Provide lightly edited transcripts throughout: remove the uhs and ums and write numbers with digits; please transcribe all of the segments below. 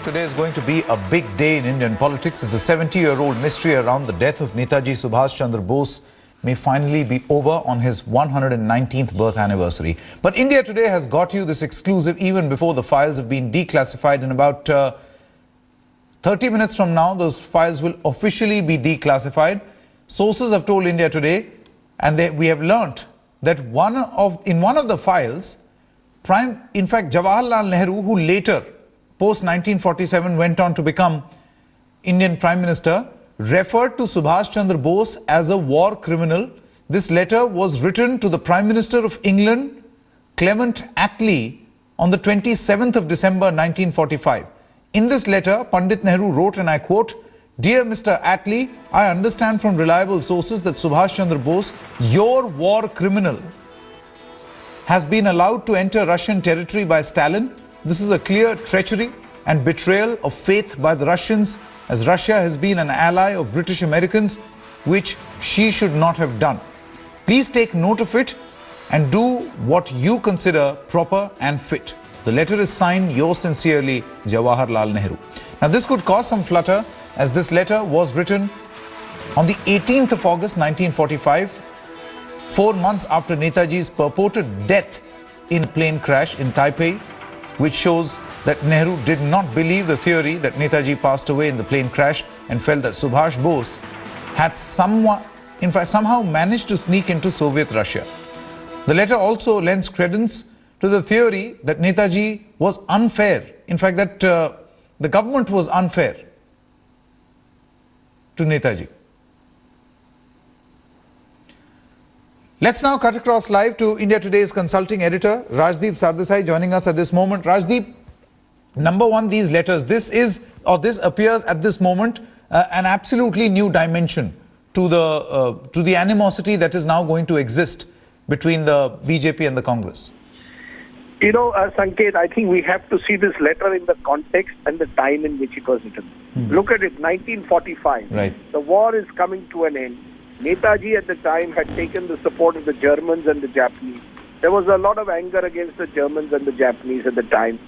Today is going to be a big day in Indian politics as the 70-year-old mystery around the death of Netaji Subhash Chandra Bose may finally be over on his 119th birth anniversary. But India Today has got you this exclusive even before the files have been declassified. In about 30 minutes from now, those files will officially be declassified. Sources have told India Today, and we have learnt that in one of the files, in fact, Jawaharlal Nehru, who later, post-1947, went on to become Indian Prime Minister, referred to Subhash Chandra Bose as a war criminal. This letter was written to the Prime Minister of England, Clement Attlee, on the 27th of December 1945. In this letter, Pandit Nehru wrote, and I quote, "Dear Mr. Attlee, I understand from reliable sources that Subhash Chandra Bose, your war criminal, has been allowed to enter Russian territory by Stalin. This is a clear treachery and betrayal of faith by the Russians, as Russia has been an ally of British Americans, which she should not have done. Please take note of it and do what you consider proper and fit. The letter is signed, yours sincerely, Jawaharlal Nehru." Now this could cause some flutter, as this letter was written on the 18th of August 1945, 4 months after Netaji's purported death in a plane crash in Taipei, which shows that Nehru did not believe the theory that Netaji passed away in the plane crash and felt that Subhash Bose had somehow managed to sneak into Soviet Russia. The letter also lends credence to the theory that Netaji was unfair, in fact that the government was unfair to Netaji. Let's now cut across live to India Today's consulting editor, Rajdeep Sardesai, joining us at this moment. Rajdeep, number one, these letters, this appears at this moment an absolutely new dimension to the animosity that is now going to exist between the BJP and the Congress. You know, Sanket, I think we have to see this letter in the context and the time in which it was written. Look at it, 1945. Right. The war is coming to an end. Netaji at the time had taken the support of the Germans and the Japanese. There was a lot of anger against the Germans and the Japanese at the time.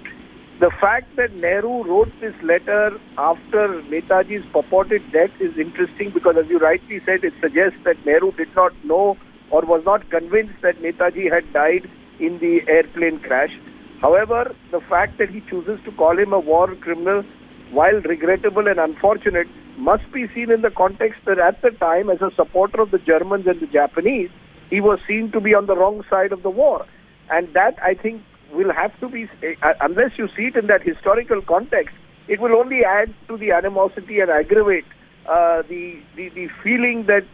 The fact that Nehru wrote this letter after Netaji's purported death is interesting because, as you rightly said, it suggests that Nehru did not know or was not convinced that Netaji had died in the airplane crash. However, the fact that he chooses to call him a war criminal, while regrettable and unfortunate, must be seen in the context that at the time, as a supporter of the Germans and the Japanese, he was seen to be on the wrong side of the war. And that, I think, will have to be, unless you see it in that historical context, it will only add to the animosity and aggravate the feeling that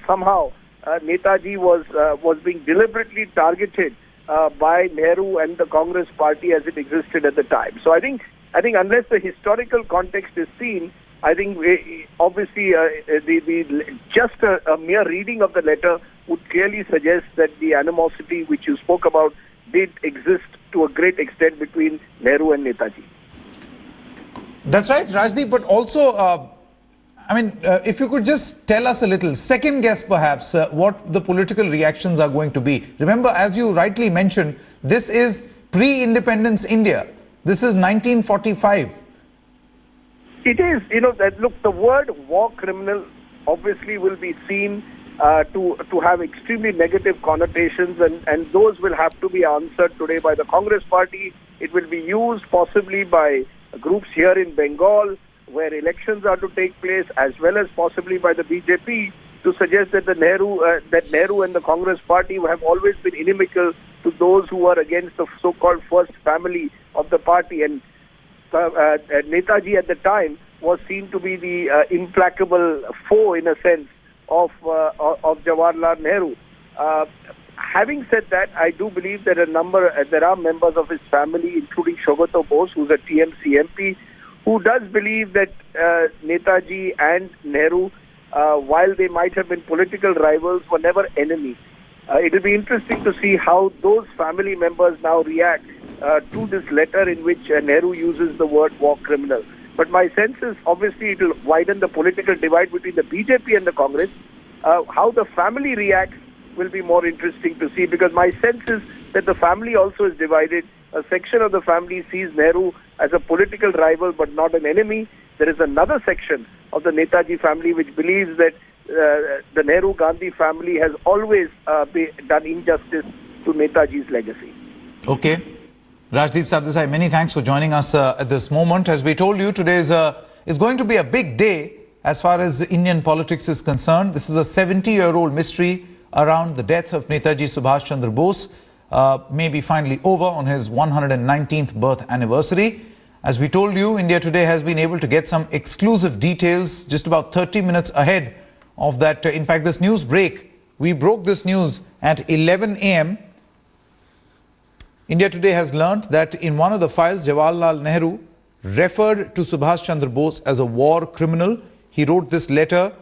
somehow Netaji was being deliberately targeted by Nehru and the Congress party as it existed at the time. So I think unless the historical context is seen, I think obviously just a mere reading of the letter would clearly suggest that the animosity which you spoke about did exist to a great extent between Nehru and Netaji. That's right, Rajdeep, but also, if you could just tell us a little, second guess perhaps, what the political reactions are going to be. Remember, as you rightly mentioned, this is pre-independence India. This is 1945. It is, look, the word war criminal obviously will be seen to have extremely negative connotations, and those will have to be answered today by the Congress party. It will be used possibly by groups here in Bengal, where elections are to take place, as well as possibly by the BJP, to suggest that Nehru and the Congress party have always been inimical to those who are against the so-called first family of the party. And Netaji at the time was seen to be the implacable foe, in a sense, of Jawaharlal Nehru. Having said that, I do believe that there are members of his family, including Shogato Bose, who's a TMC MP, who does believe that Netaji and Nehru, while they might have been political rivals, were never enemies. It will be interesting to see how those family members now react to this letter in which Nehru uses the word war criminal. But my sense is, obviously, it will widen the political divide between the BJP and the Congress. How the family reacts will be more interesting to see, because my sense is that the family also is divided. A section of the family sees Nehru as a political rival but not an enemy. There is another section of the Netaji family which believes that the Nehru-Gandhi family has always done injustice to Netaji's legacy. Okay. Rajdeep Sardesai, many thanks for joining us at this moment. As we told you, today is going to be a big day as far as Indian politics is concerned. This is a 70-year-old mystery around the death of Netaji Subhash Chandra Bose, may be finally over on his 119th birth anniversary. As we told you, India Today has been able to get some exclusive details just about 30 minutes ahead of that. In fact, this news break, we broke this news at 11 a.m. India Today has learnt that in one of the files, Jawaharlal Nehru referred to Subhash Chandra Bose as a war criminal. He wrote this letter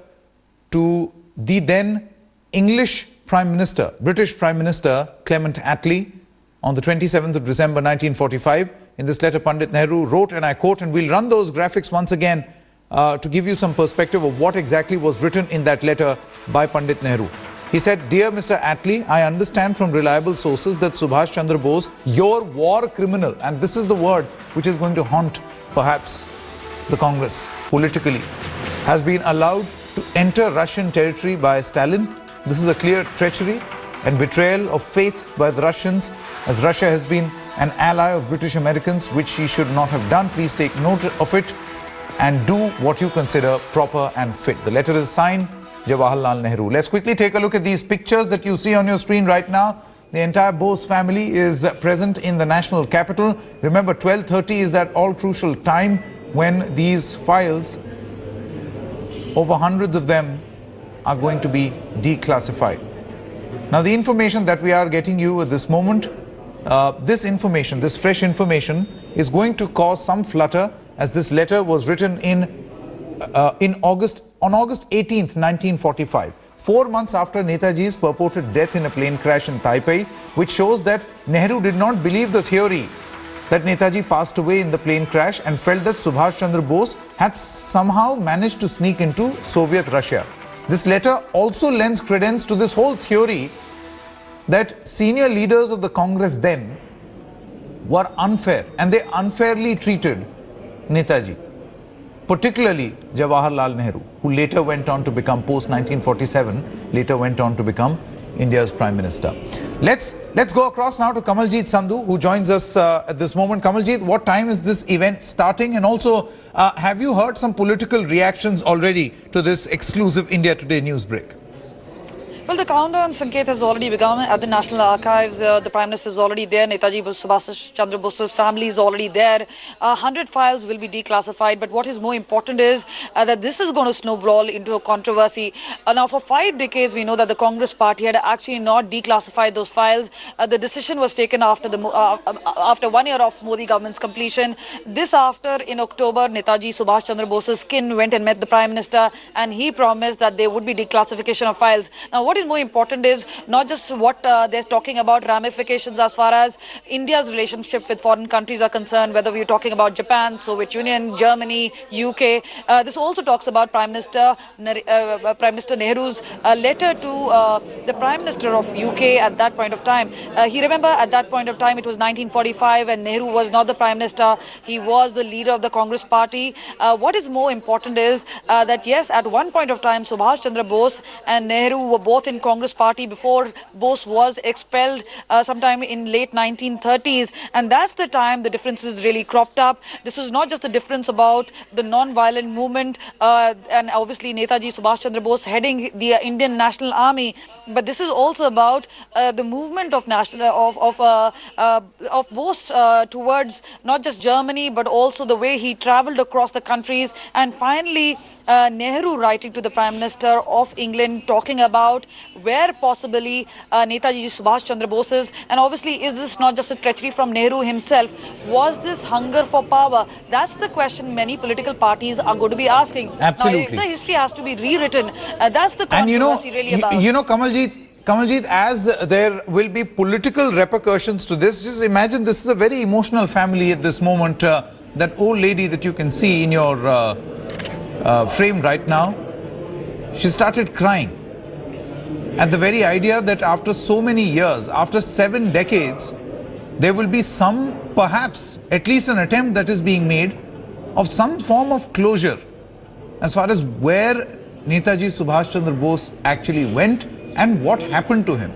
to the then English Prime Minister, British Prime Minister Clement Attlee on the 27th of December 1945. In this letter, Pandit Nehru wrote, and I quote, and we'll run those graphics once again to give you some perspective of what exactly was written in that letter by Pandit Nehru. He said, "Dear Mr. Attlee, I understand from reliable sources that Subhash Chandra Bose, your war criminal," and this is the word which is going to haunt perhaps the Congress politically, has been allowed to enter Russian territory by Stalin. This is a clear treachery and betrayal of faith by the Russians, as Russia has been an ally of British Americans, which she should not have done. Please take note of it and do what you consider proper and fit. The letter is signed Jawaharlal Nehru. Let's quickly take a look at these pictures that you see on your screen right now. The entire Bose family is present in the national capital. Remember, 12:30 is that all crucial time when these files, over hundreds of them, are going to be declassified. Now, the information that we are getting you at this moment, this information, this fresh information, is going to cause some flutter, as this letter was written on August 18th, 1945, 4 months after Netaji's purported death in a plane crash in Taipei, which shows that Nehru did not believe the theory that Netaji passed away in the plane crash and felt that Subhash Chandra Bose had somehow managed to sneak into Soviet Russia. This letter also lends credence to this whole theory that senior leaders of the Congress then were unfair, and they unfairly treated Netaji, particularly Jawaharlal Nehru, who later went on to become, post-1947, later went on to become India's Prime Minister. Let's go across now to Kamaljeet Sandhu, who joins us at this moment. Kamaljeet, what time is this event starting? And also, have you heard some political reactions already to this exclusive India Today news break? Well, the countdown, Sanket, has already begun at the National Archives. The Prime Minister is already there. Netaji Subhash Chandra Bose's family is already there. 100 files will be declassified. But what is more important is that this is going to snowball into a controversy. Now, for 5 decades, we know that the Congress party had actually not declassified those files. The decision was taken after after 1 year of Modi government's completion. This after, in October, Netaji Subhash Chandra Bose's kin went and met the Prime Minister, and he promised that there would be declassification of files. Now, what is more important is not just what they're talking about, ramifications as far as India's relationship with foreign countries are concerned, whether we're talking about Japan, Soviet Union, Germany, UK. This also talks about Prime Minister Nehru's letter to the Prime Minister of UK at that point of time. Remember, at that point of time, it was 1945 and Nehru was not the Prime Minister. He was the leader of the Congress party. What is more important is that, yes, at one point of time, Subhash Chandra Bose and Nehru were both in Congress party before Bose was expelled sometime in late 1930s, and that's the time the differences really cropped up. This is not just the difference about the non-violent movement and obviously Netaji Subhash Chandra Bose heading the Indian National Army, but this is also about the movement of Bose towards not just Germany but also the way he travelled across the countries, and finally Nehru writing to the Prime Minister of England talking about where possibly Netaji Subhash Chandra Bose's, and obviously is this not just a treachery from Nehru himself? Was this hunger for power? That's the question many political parties are going to be asking. Absolutely. Now, if the history has to be rewritten, that's the controversy really about. You know, Kamaljeet, as there will be political repercussions to this, just imagine this is a very emotional family at this moment. That old lady that you can see in your frame right now, she started crying at the very idea that after so many years, after 7 decades, there will be some, perhaps, at least an attempt that is being made of some form of closure as far as where Netaji Subhash Chandra Bose actually went and what happened to him.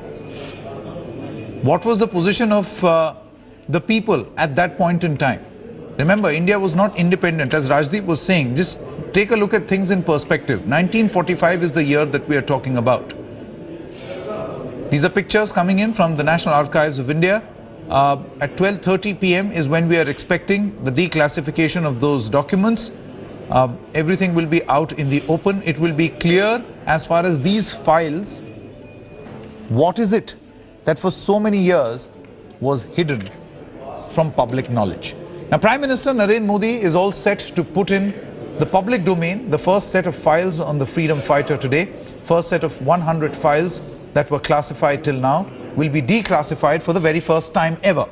What was the position of the people at that point in time? Remember, India was not independent, as Rajdeep was saying. Just take a look at things in perspective. 1945 is the year that we are talking about. These are pictures coming in from the National Archives of India. At 12:30 p.m. is when we are expecting the declassification of those documents. Everything will be out in the open. It will be clear as far as these files, what is it that for so many years was hidden from public knowledge. Now, Prime Minister Narendra Modi is all set to put in the public domain the first set of files on the freedom fighter today. First set of 100 files that were classified till now will be declassified for the very first time ever.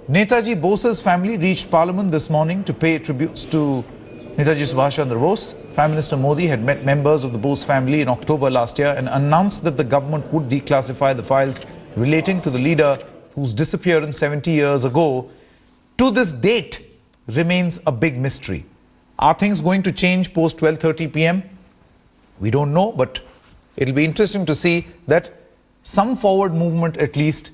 Netaji Bose's family reached Parliament this morning to pay tributes to Netaji Subhash Chandra Bose. Prime Minister Modi had met members of the Bose family in October last year and announced that the government would declassify the files relating to the leader whose disappearance 70 years ago to this date remains a big mystery. Are things going to change post 12:30 p.m.? We don't know, but it'll be interesting to see that some forward movement at least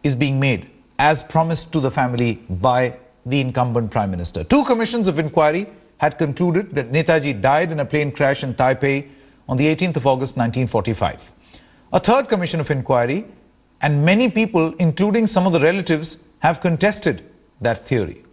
is being made as promised to the family by the incumbent Prime Minister. 2 commissions of inquiry had concluded that Netaji died in a plane crash in Taipei on the 18th of August 1945. A 3rd commission of inquiry and many people, including some of the relatives, have contested that theory.